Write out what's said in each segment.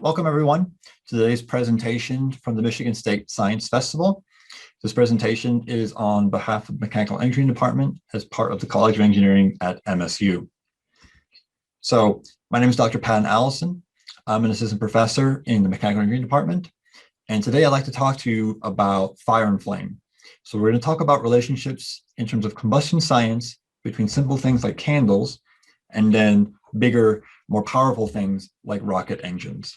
Welcome everyone to today's presentation from the Michigan State Science Festival. This presentation is on behalf of the Mechanical Engineering Department as part of the College of Engineering at MSU. So my name is Dr. Patton Allison. I'm an assistant professor in the Mechanical Engineering Department. And today I'd like to talk to you about fire and flame. So we're going to talk about relationships in terms of combustion science between simple things like candles and then bigger, more powerful things like rocket engines.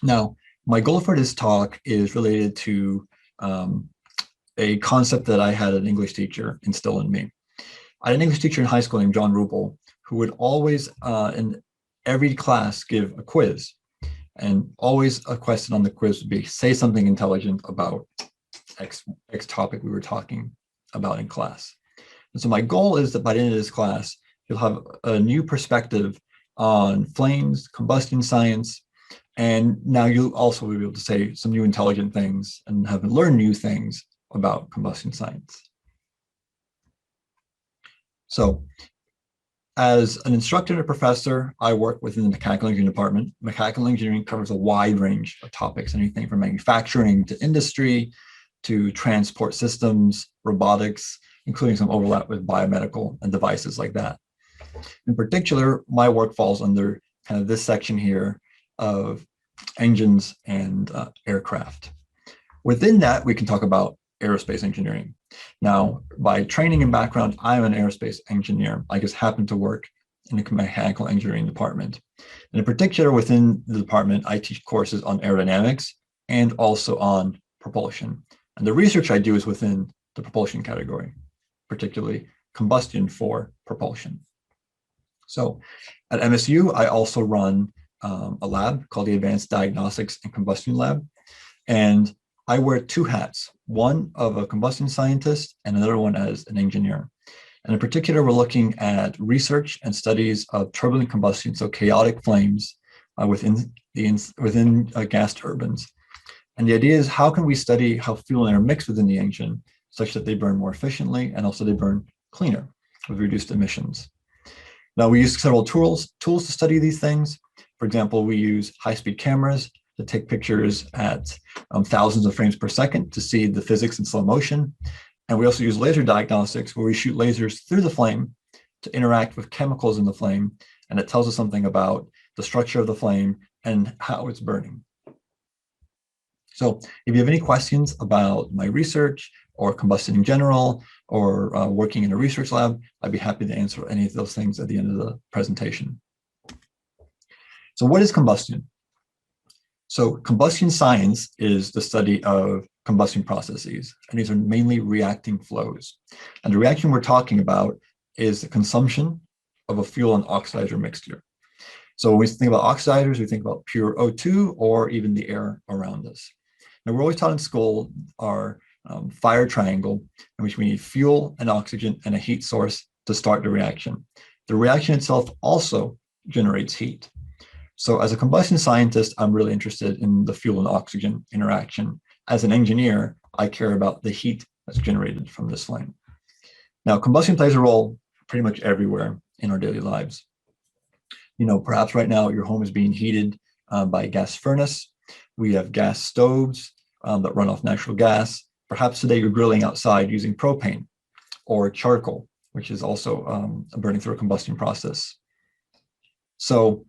Now, my goal for this talk is related to a concept that I had an English teacher instill in me. I had an English teacher in high school named John Rupel, who would always, in every class, give a quiz. And always a question on the quiz would be, say something intelligent about X topic we were talking about in class. And so my goal is that by the end of this class, you'll have a new perspective on flames, combustion science, and now you'll also be able to say some new intelligent things and have learned new things about combustion science. So as an instructor and a professor, I work within the Mechanical Engineering Department. Mechanical engineering covers a wide range of topics, anything from manufacturing to industry, to transport systems, robotics, including some overlap with biomedical and devices like that. In particular, my work falls under kind of this section here of engines and aircraft. Within that, we can talk about aerospace engineering. Now, by training and background, I'm an aerospace engineer. I just happen to work in the mechanical engineering department. And in particular, within the department, I teach courses on aerodynamics and also on propulsion. And the research I do is within the propulsion category, particularly combustion for propulsion. So at MSU, I also run a lab called the Advanced Diagnostics and Combustion Lab. And I wear two hats, one of a combustion scientist and another one as an engineer. And in particular, we're looking at research and studies of turbulent combustion, so chaotic flames within gas turbines. And the idea is, how can we study how fuel intermix within the engine such that they burn more efficiently and also they burn cleaner with reduced emissions? Now, we use several tools to study these things. For example, we use high-speed cameras to take pictures at thousands of frames per second to see the physics in slow motion. And we also use laser diagnostics, where we shoot lasers through the flame to interact with chemicals in the flame. And it tells us something about the structure of the flame and how it's burning. So if you have any questions about my research or combustion in general, or working in a research lab, I'd be happy to answer any of those things at the end of the presentation. So what is combustion? So combustion science is the study of combustion processes, and these are mainly reacting flows. And the reaction we're talking about is the consumption of a fuel and oxidizer mixture. So when we think about oxidizers, we think about pure O2 or even the air around us. Now, we're always taught in school our fire triangle, in which we need fuel and oxygen and a heat source to start the reaction. The reaction itself also generates heat. So as a combustion scientist, I'm really interested in the fuel and oxygen interaction. As an engineer, I care about the heat that's generated from this flame. Now, combustion plays a role pretty much everywhere in our daily lives. You know, perhaps right now your home is being heated by a gas furnace. We have gas stoves that run off natural gas. Perhaps today you're grilling outside using propane or charcoal, which is also burning through a combustion process. So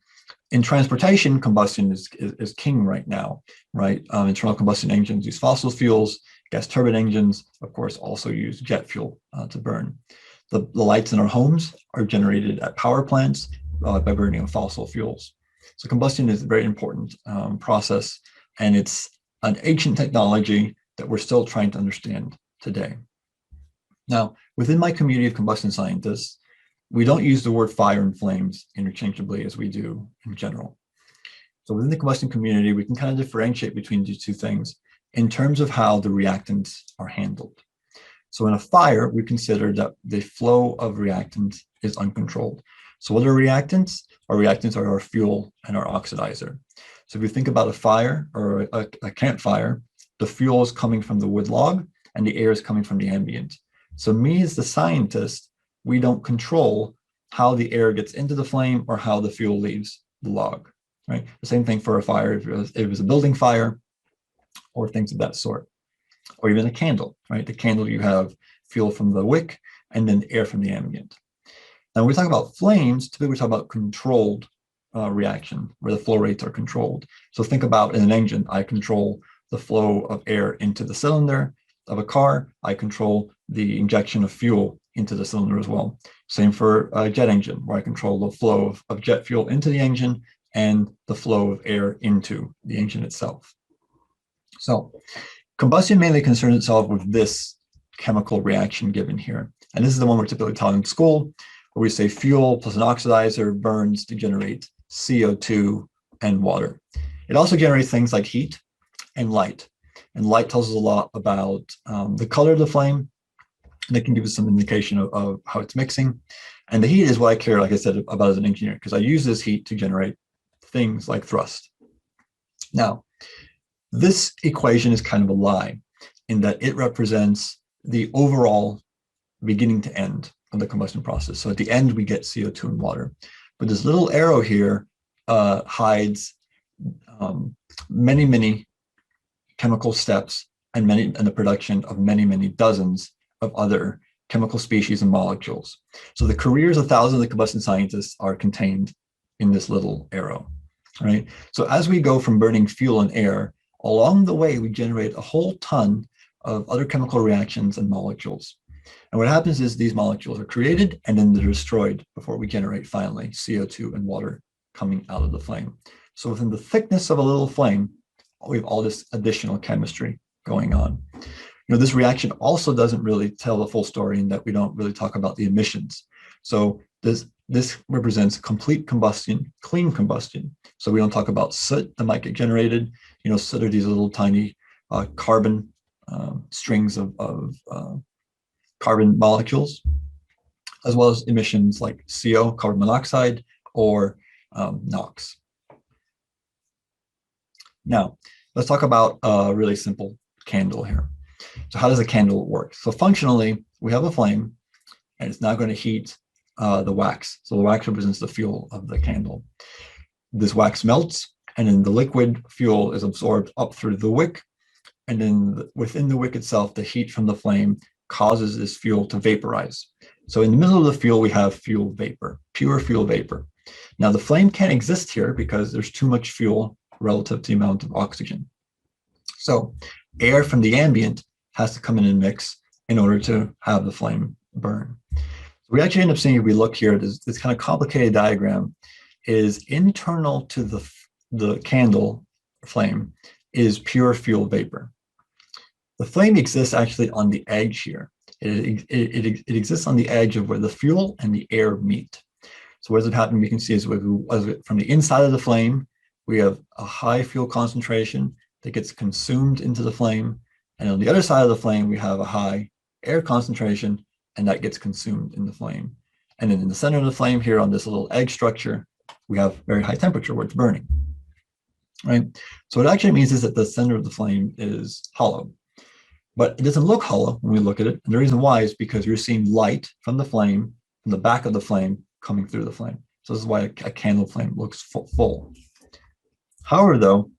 in transportation, combustion is king right now, right? Internal combustion engines use fossil fuels. Gas turbine engines, of course, also use jet fuel to burn. The lights in our homes are generated at power plants by burning of fossil fuels. So combustion is a very important process, and it's an ancient technology that we're still trying to understand today. Now, within my community of combustion scientists, we don't use the word fire and flames interchangeably as we do in general. So within the combustion community, we can kind of differentiate between these two things in terms of how the reactants are handled. So in a fire, we consider that the flow of reactants is uncontrolled. So what are reactants? Our reactants are our fuel and our oxidizer. So if you think about a fire or a campfire, the fuel is coming from the wood log and the air is coming from the ambient. So me as the scientist, we don't control how the air gets into the flame or how the fuel leaves the log. right? The same thing for a fire, if it was a building fire or things of that sort, or even a candle, right? The candle, you have fuel from the wick and then air from the ambient. Now, when we talk about flames, typically we talk about controlled reaction, where the flow rates are controlled. So think about in an engine, I control the flow of air into the cylinder. Of a car, I control the injection of fuel into the cylinder as well. Same for a jet engine, where I control the flow of jet fuel into the engine and the flow of air into the engine itself. So combustion mainly concerns itself with this chemical reaction given here. And this is the one we're typically taught in school, where we say fuel plus an oxidizer burns to generate CO2 and water. It also generates things like heat and light. And light tells us a lot about the color of the flame, and it can give us some indication of how it's mixing. And the heat is what I care, like I said, about as an engineer, because I use this heat to generate things like thrust. Now, this equation is kind of a lie in that it represents the overall beginning to end of the combustion process. So at the end, we get CO2 and water. But this little arrow here hides many, many chemical steps and the production of many, many dozens of other chemical species and molecules. So the careers of thousands of combustion scientists are contained in this little arrow, right? So as we go from burning fuel and air, along the way, we generate a whole ton of other chemical reactions and molecules. And what happens is these molecules are created and then they're destroyed before we generate finally CO2 and water coming out of the flame. So within the thickness of a little flame, we have all this additional chemistry going on. You know, this reaction also doesn't really tell the full story in that we don't really talk about the emissions. So this represents complete combustion, clean combustion. So we don't talk about soot that might get generated. You know, soot are these little tiny carbon strings of carbon molecules, as well as emissions like CO, carbon monoxide, or NOx. Now, let's talk about a really simple candle here. So how does a candle work? So functionally, we have a flame, and it's now going to heat the wax. So the wax represents the fuel of the candle. This wax melts, and then the liquid fuel is absorbed up through the wick. And then within the wick itself, the heat from the flame causes this fuel to vaporize. So in the middle of the fuel, we have fuel vapor, pure fuel vapor. Now the flame can't exist here because there's too much fuel relative to the amount of oxygen. So air from the ambient has to come in and mix in order to have the flame burn. We actually end up seeing, if we look here, this kind of complicated diagram is internal to the candle flame is pure fuel vapor. The flame exists actually on the edge here. It exists on the edge of where the fuel and the air meet. So what does it happen? We can see is from the inside of the flame, we have a high fuel concentration that gets consumed into the flame. And on the other side of the flame, we have a high air concentration, and that gets consumed in the flame. And then in the center of the flame here on this little egg structure, we have very high temperature where it's burning, right? So what it actually means is that the center of the flame is hollow, but it doesn't look hollow when we look at it. And the reason why is because you're seeing light from the flame, from the back of the flame coming through the flame. So this is why a candle flame looks full. However, though,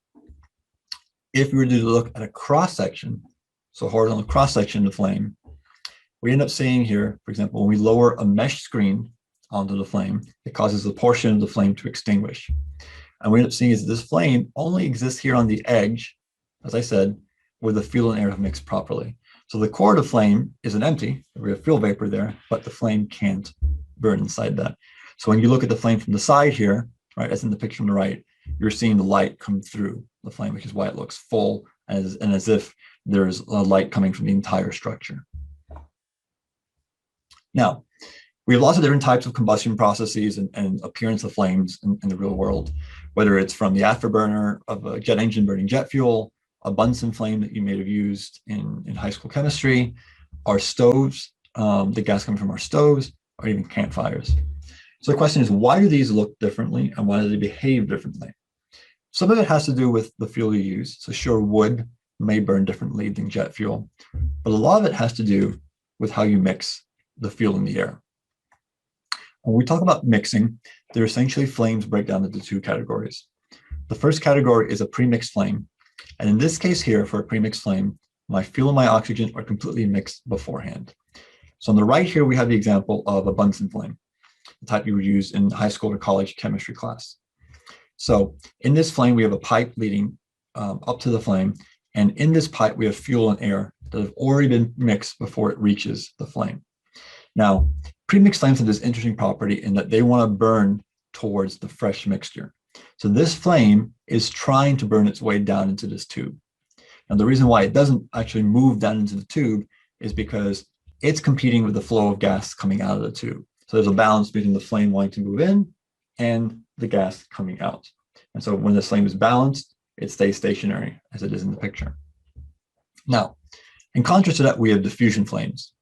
if we were to look at a cross section, so horizontal cross section of the flame, we end up seeing here, for example, when we lower a mesh screen onto the flame, it causes a portion of the flame to extinguish. And we end up seeing is this flame only exists here on the edge, as I said, where the fuel and air have mixed properly. So the core of the flame isn't empty, we have fuel vapor there, but the flame can't burn inside that. So when you look at the flame from the side here, right, as in the picture on the right, you're seeing the light come through the flame, which is why it looks full and as if there's a light coming from the entire structure. Now, we have lots of different types of combustion processes and appearance of flames in the real world, whether it's from the afterburner of a jet engine burning jet fuel, a Bunsen flame that you may have used in high school chemistry, our stoves, the gas coming from our stoves, or even campfires. So the question is, why do these look differently and why do they behave differently? Some of it has to do with the fuel you use. So sure, wood may burn differently than jet fuel, but a lot of it has to do with how you mix the fuel in the air. When we talk about mixing, there essentially flames break down into two categories. The first category is a premixed flame. And in this case here, for a premixed flame, my fuel and my oxygen are completely mixed beforehand. So on the right here, we have the example of a Bunsen flame, the type you would use in high school or college chemistry class. So in this flame, we have a pipe leading up to the flame. And in this pipe, we have fuel and air that have already been mixed before it reaches the flame. Now, premixed flames have this interesting property in that they want to burn towards the fresh mixture. So this flame is trying to burn its way down into this tube. And the reason why it doesn't actually move down into the tube is because it's competing with the flow of gas coming out of the tube. So there's a balance between the flame wanting to move in and the gas coming out. And so when the flame is balanced, it stays stationary as it is in the picture. Now, in contrast to that, we have diffusion flames.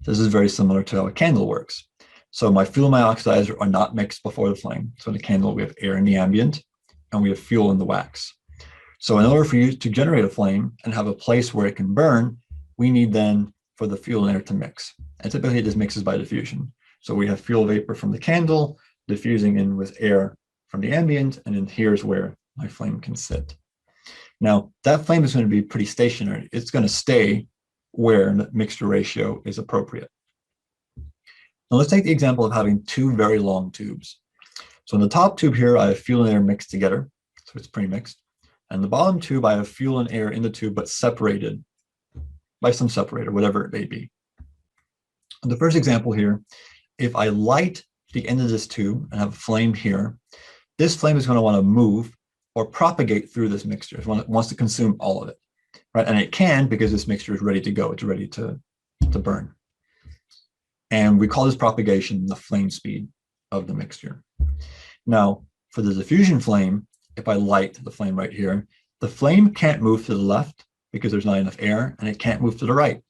This is very similar to how a candle works. So my fuel and my oxidizer are not mixed before the flame. So in the candle, we have air in the ambient and we have fuel in the wax. So in order for you to generate a flame and have a place where it can burn, we need then for the fuel and air to mix. And typically this mixes by diffusion. So we have fuel vapor from the candle diffusing in with air from the ambient, and then here's where my flame can sit. Now that flame is going to be pretty stationary. It's going to stay where the mixture ratio is appropriate. Now let's take the example of having two very long tubes. So in the top tube here, I have fuel and air mixed together, so it's pre-mixed. And the bottom tube, I have fuel and air in the tube, but separated by some separator, whatever it may be. In the first example here, if I light the end of this tube and have a flame here, this flame is going to want to move or propagate through this mixture. It wants to consume all of it, right? And it can because this mixture is ready to go. It's ready to burn. And we call this propagation the flame speed of the mixture. Now, for the diffusion flame, if I light the flame right here, the flame can't move to the left because there's not enough air, and it can't move to the right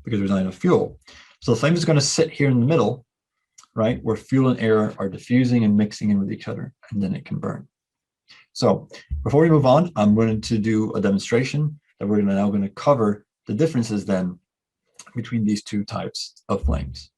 because there's not enough fuel. So the flame is going to sit here in the middle, right, where fuel and air are diffusing and mixing in with each other, and then it can burn. So before we move on, I'm going to do a demonstration that we're now going to cover the differences then between these two types of flames.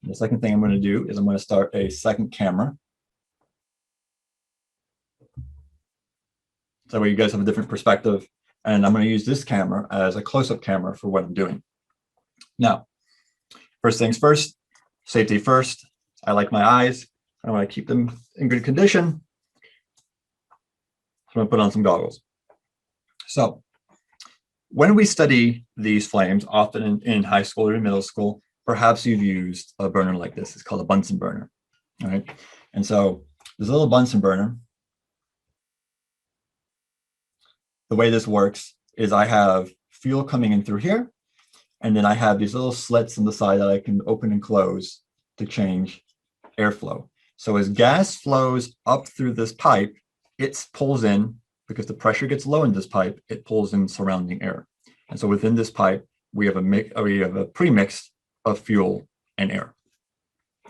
The second thing I'm going to do is I'm going to start a second camera. So that way you guys have a different perspective. And I'm going to use this camera as a close-up camera for what I'm doing. Now, first things first, safety first. I like my eyes. I want to keep them in good condition. So I'm going to put on some goggles. So when we study these flames, often in high school or in middle school, perhaps you've used a burner like this. It's called a Bunsen burner, all right? And so this little Bunsen burner, the way this works is I have fuel coming in through here, and then I have these little slits on the side that I can open and close to change airflow. So as gas flows up through this pipe, it pulls in, because the pressure gets low in this pipe, it pulls in surrounding air. And so within this pipe, we have a pre-mix of fuel and air.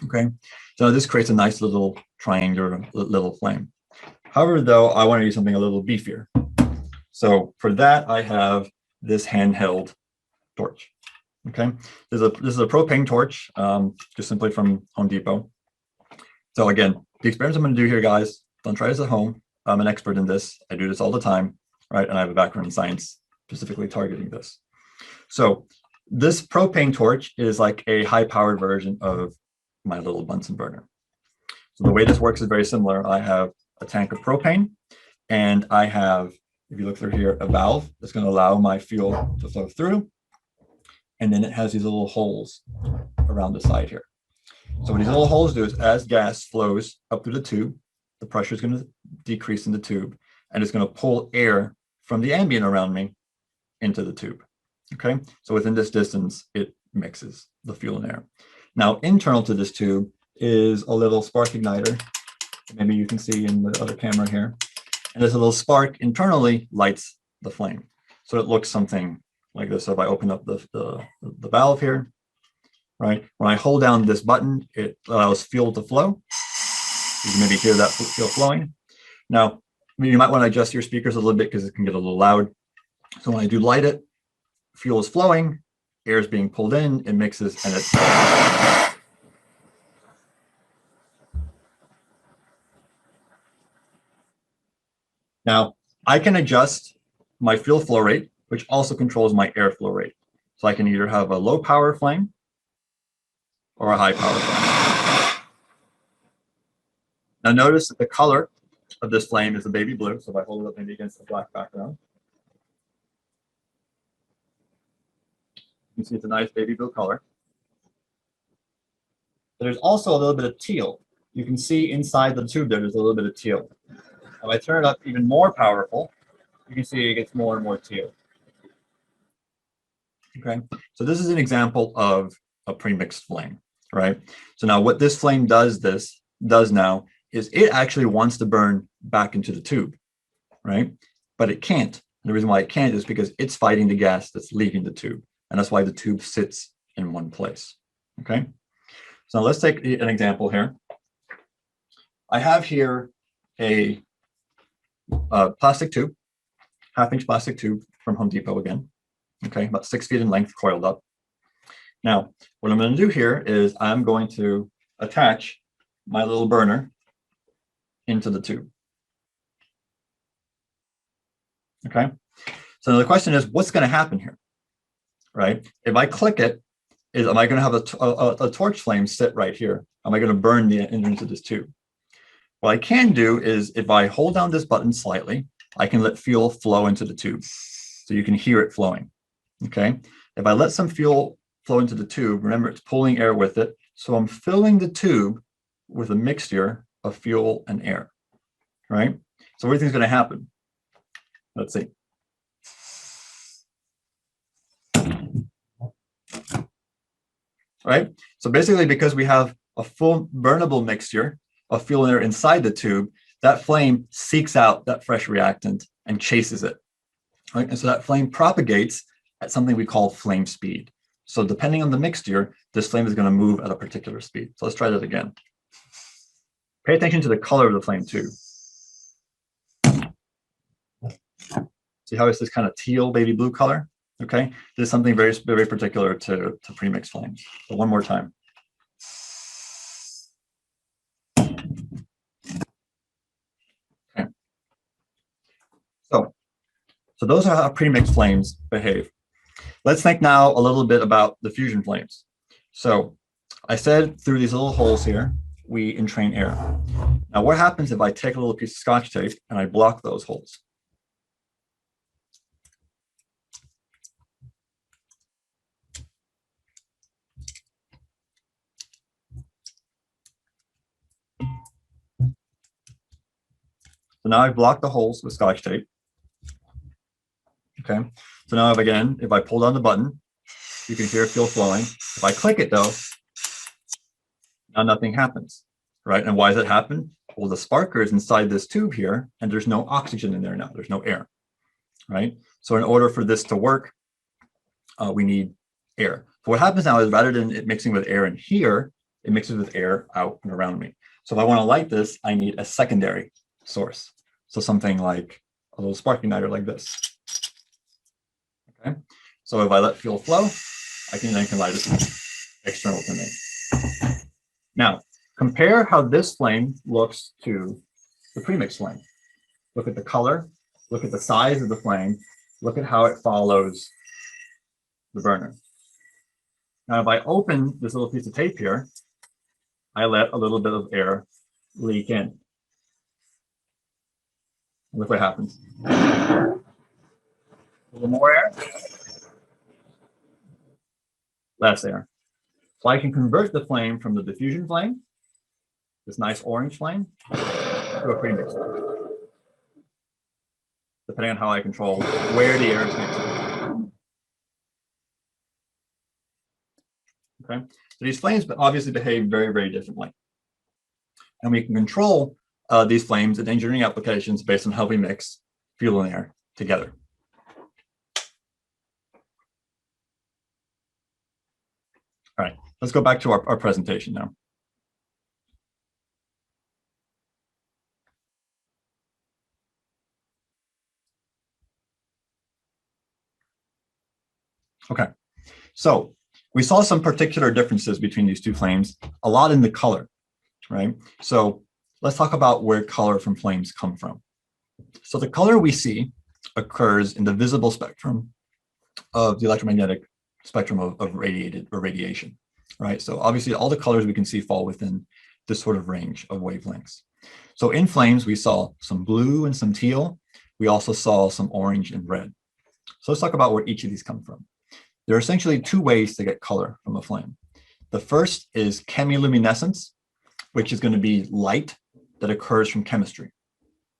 Okay, so this creates a nice little triangular little flame. However, though, I want to use something a little beefier. So for that, I have this handheld torch. Okay, this is a propane torch, just simply from Home Depot. So again, the experiments I'm going to do here, guys, don't try this at home. I'm an expert in this. I do this all the time, right? And I have a background in science specifically targeting this. So this propane torch is like a high-powered version of my little Bunsen burner. So the way this works is very similar. I have a tank of propane, and I have, if you look through here, a valve that's going to allow my fuel to flow through. And then it has these little holes around the side here. So what these little holes do is as gas flows up through the tube, the pressure is going to decrease in the tube, and it's going to pull air from the ambient around me into the tube. Okay, so within this distance, it mixes the fuel and air. Now, internal to this tube is a little spark igniter. Maybe you can see in the other camera here. And this little spark internally lights the flame. So it looks something like this. So if I open up the valve here, right, when I hold down this button, it allows fuel to flow. You can maybe hear that fuel flowing. Now, you might want to adjust your speakers a little bit because it can get a little loud. So when I do light it, fuel is flowing, air is being pulled in, it mixes, and it's now I can adjust my fuel flow rate, which also controls my airflow rate. So I can either have a low power flame or a high power flame. Now notice that the color of this flame is a baby blue. So if I hold it up maybe against the black background, you can see it's a nice baby blue color. There's also a little bit of teal. You can see inside the tube there's a little bit of teal. If I turn it up even more powerful, you can see it gets more and more teal. Okay, so this is an example of a premixed flame, right? So now what this flame does now is it actually wants to burn back into the tube, right? But it can't. And the reason why it can't is because it's fighting the gas that's leaving the tube. And that's why the tube sits in one place, okay? So now let's take an example here. I have here a plastic tube, half-inch plastic tube from Home Depot again, okay, about 6 feet in length, coiled up. Now, what I'm going to do here is I'm going to attach my little burner into the tube. Okay, so the question is, what's going to happen here, right? If I click it, am I going to have a torch flame sit right here? Am I going to burn the entrance of this tube? What I can do is if I hold down this button slightly, I can let fuel flow into the tube. So you can hear it flowing, okay? If I let some fuel flow into the tube, remember it's pulling air with it. So I'm filling the tube with a mixture of fuel and air, right? So what do you think is going to happen? Let's see. Right? So basically, because we have a full burnable mixture of fuel and air inside the tube, that flame seeks out that fresh reactant and chases it. Right? And so that flame propagates at something we call flame speed. So depending on the mixture, this flame is going to move at a particular speed. So let's try that again. Pay attention to the color of the flame too. See how it's this kind of teal baby blue color? Okay, this is something very, very particular to premixed flames. So one more time. Okay. So those are how premixed flames behave. Let's think now a little bit about the fusion flames. So I said through these little holes here, we entrain air. Now what happens if I take a little piece of Scotch tape and I block those holes? So now I've blocked the holes with Scotch tape. Okay, so now if I pull down the button, you can hear fuel flowing. If I click it though, now nothing happens, right? And why does it happen? Well, the sparker is inside this tube here, and there's no oxygen in there now. There's no air, right? So in order for this to work, we need air. So what happens now is rather than it mixing with air in here, it mixes with air out and around me. So if I want to light this, I need a secondary source. So something like a little sparking igniter like this. Okay. So if I let fuel flow, I can light it external to me. Now, compare how this flame looks to the premix flame. Look at the color, look at the size of the flame, look at how it follows the burner. Now, if I open this little piece of tape here, I let a little bit of air leak in. Look what happens. A little more air, less air. So I can convert the flame from the diffusion flame, this nice orange flame, to a premix flame, depending on how I control where the air is mixing. Okay, so these flames obviously behave very, very differently. And we can control these flames in engineering applications based on how we mix fuel and air together. All right, let's go back to our presentation now. Okay, so we saw some particular differences between these two flames, a lot in the color, right? So let's talk about where color from flames come from. So the color we see occurs in the visible spectrum of the electromagnetic spectrum of radiation, right? So obviously all the colors we can see fall within this sort of range of wavelengths. So in flames, we saw some blue and some teal. We also saw some orange and red. So let's talk about where each of these come from. There are essentially two ways to get color from a flame. The first is chemiluminescence, which is going to be light that occurs from chemistry.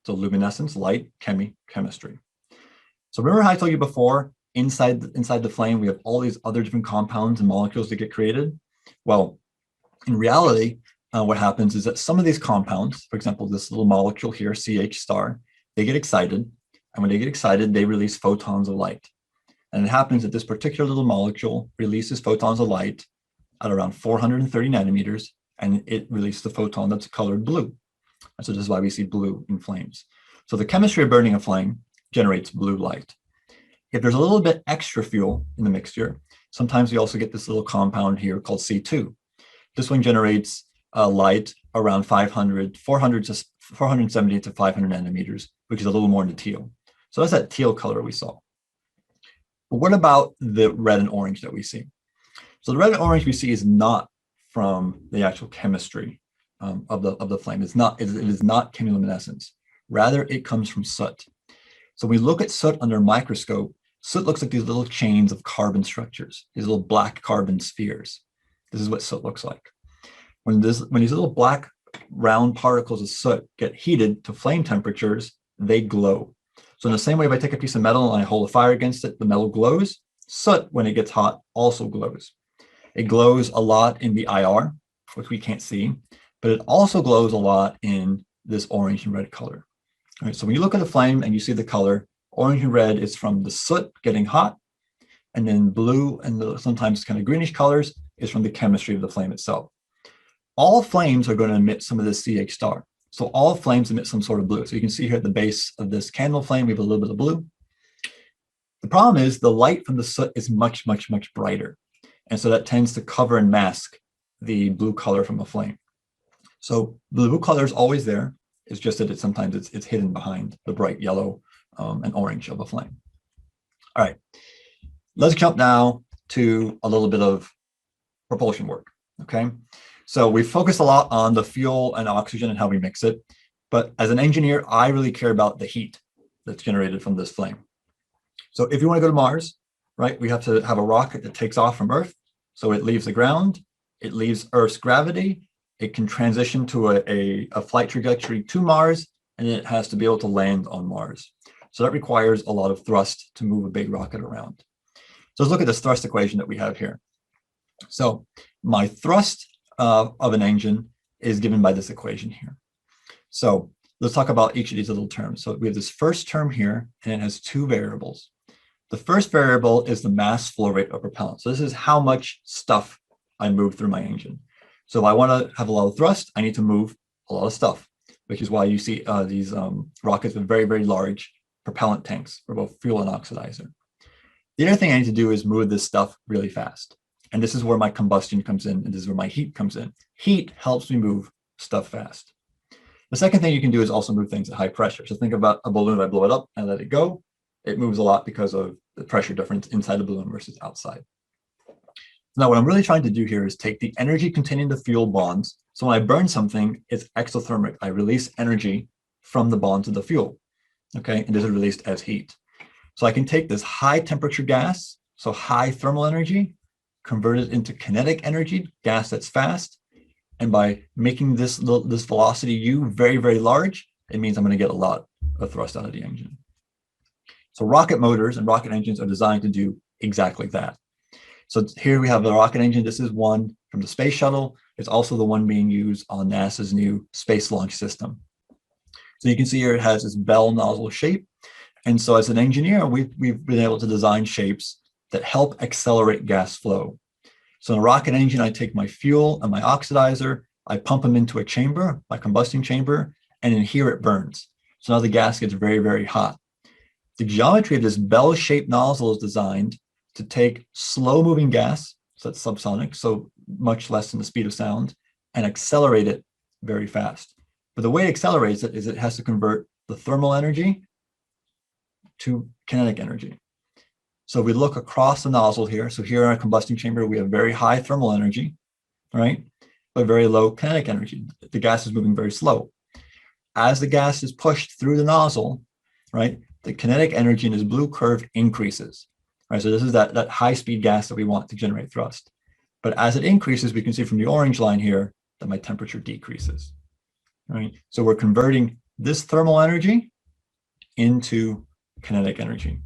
So luminescence, light, chemistry. So remember how I told you before, inside the flame, we have all these other different compounds and molecules that get created? Well, in reality, what happens is that some of these compounds, for example, this little molecule here, CH star, they get excited. And when they get excited, they release photons of light. And it happens that this particular little molecule releases photons of light at around 430 nanometers, and it releases the photon that's colored blue. And so this is why we see blue in flames. So the chemistry of burning a flame generates blue light. If there's a little bit extra fuel in the mixture, sometimes we also get this little compound here called C2. This one generates light around 470 to 500 nanometers, which is a little more in the teal. So that's that teal color we saw. But what about the red and orange that we see? So the red and orange we see is not from the actual chemistry of the flame. It is not chemiluminescence. Rather, it comes from soot. So when we look at soot under a microscope, soot looks like these little chains of carbon structures, these little black carbon spheres. This is what soot looks like. When these little black round particles of soot get heated to flame temperatures, they glow. So in the same way, if I take a piece of metal and I hold a fire against it, the metal glows. Soot, when it gets hot, also glows. It glows a lot in the IR, which we can't see, but it also glows a lot in this orange and red color. All right, so when you look at a flame and you see the color, orange and red is from the soot getting hot, and then blue and sometimes kind of greenish colors is from the chemistry of the flame itself. All flames are going to emit some of this CH star. So all flames emit some sort of blue. So you can see here at the base of this candle flame, we have a little bit of blue. The problem is the light from the soot is much, much, much brighter. And so that tends to cover and mask the blue color from a flame. So the blue color is always there. It's just that sometimes it's hidden behind the bright yellow and orange of a flame. All right, let's jump now to a little bit of propulsion work, okay? So we focused a lot on the fuel and oxygen and how we mix it. But as an engineer, I really care about the heat that's generated from this flame. So if you want to go to Mars, right, we have to have a rocket that takes off from Earth. So it leaves the ground, it leaves Earth's gravity, it can transition to a flight trajectory to Mars, and it has to be able to land on Mars. So that requires a lot of thrust to move a big rocket around. So let's look at this thrust equation that we have here. So my thrust of an engine is given by this equation here. So let's talk about each of these little terms. So we have this first term here, and it has two variables. The first variable is the mass flow rate of propellant. So this is how much stuff I move through my engine. So if I want to have a lot of thrust, I need to move a lot of stuff, which is why you see these rockets with very, very large propellant tanks for both fuel and oxidizer. The other thing I need to do is move this stuff really fast. And this is where my combustion comes in, and this is where my heat comes in. Heat helps me move stuff fast. The second thing you can do is also move things at high pressure. So think about a balloon. If I blow it up and let it go, it moves a lot because of the pressure difference inside the balloon versus outside. Now, what I'm really trying to do here is take the energy containing the fuel bonds. So when I burn something, it's exothermic. I release energy from the bonds of the fuel, okay? And this is released as heat. So I can take this high temperature gas, so high thermal energy, convert it into kinetic energy, gas that's fast. And by making this velocity U very, very large, it means I'm going to get a lot of thrust out of the engine. So rocket motors and rocket engines are designed to do exactly that. So here we have the rocket engine. This is one from the space shuttle. It's also the one being used on NASA's new Space Launch System. So you can see here it has this bell nozzle shape. And so as an engineer, we've been able to design shapes that help accelerate gas flow. So in a rocket engine, I take my fuel and my oxidizer, I pump them into a chamber, my combustion chamber, and in here it burns. So now the gas gets very, very hot. The geometry of this bell-shaped nozzle is designed to take slow moving gas, so that's subsonic, so much less than the speed of sound, and accelerate it very fast. But the way it accelerates it is it has to convert the thermal energy to kinetic energy. So we look across the nozzle here. So here in our combustion chamber, we have very high thermal energy, right? But very low kinetic energy. The gas is moving very slow. As the gas is pushed through the nozzle, right, the kinetic energy in this blue curve increases. Right, so this is that high-speed gas that we want to generate thrust. But as it increases, we can see from the orange line here that my temperature decreases. Right, so we're converting this thermal energy into kinetic energy.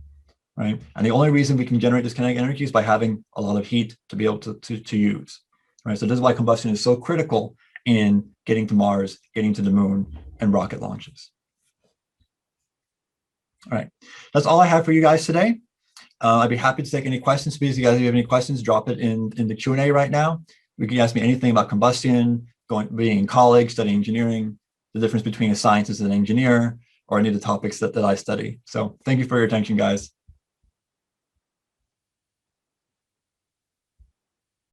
Right, and the only reason we can generate this kinetic energy is by having a lot of heat to be able to use. Right, so this is why combustion is so critical in getting to Mars, getting to the moon, and rocket launches. All right, that's all I have for you guys today. I'd be happy to take any questions. Please, if you guys have any questions, drop it in the Q&A right now. You can ask me anything about combustion, being in college, studying engineering, the difference between a scientist and an engineer, or any of the topics that I study. So thank you for your attention, guys.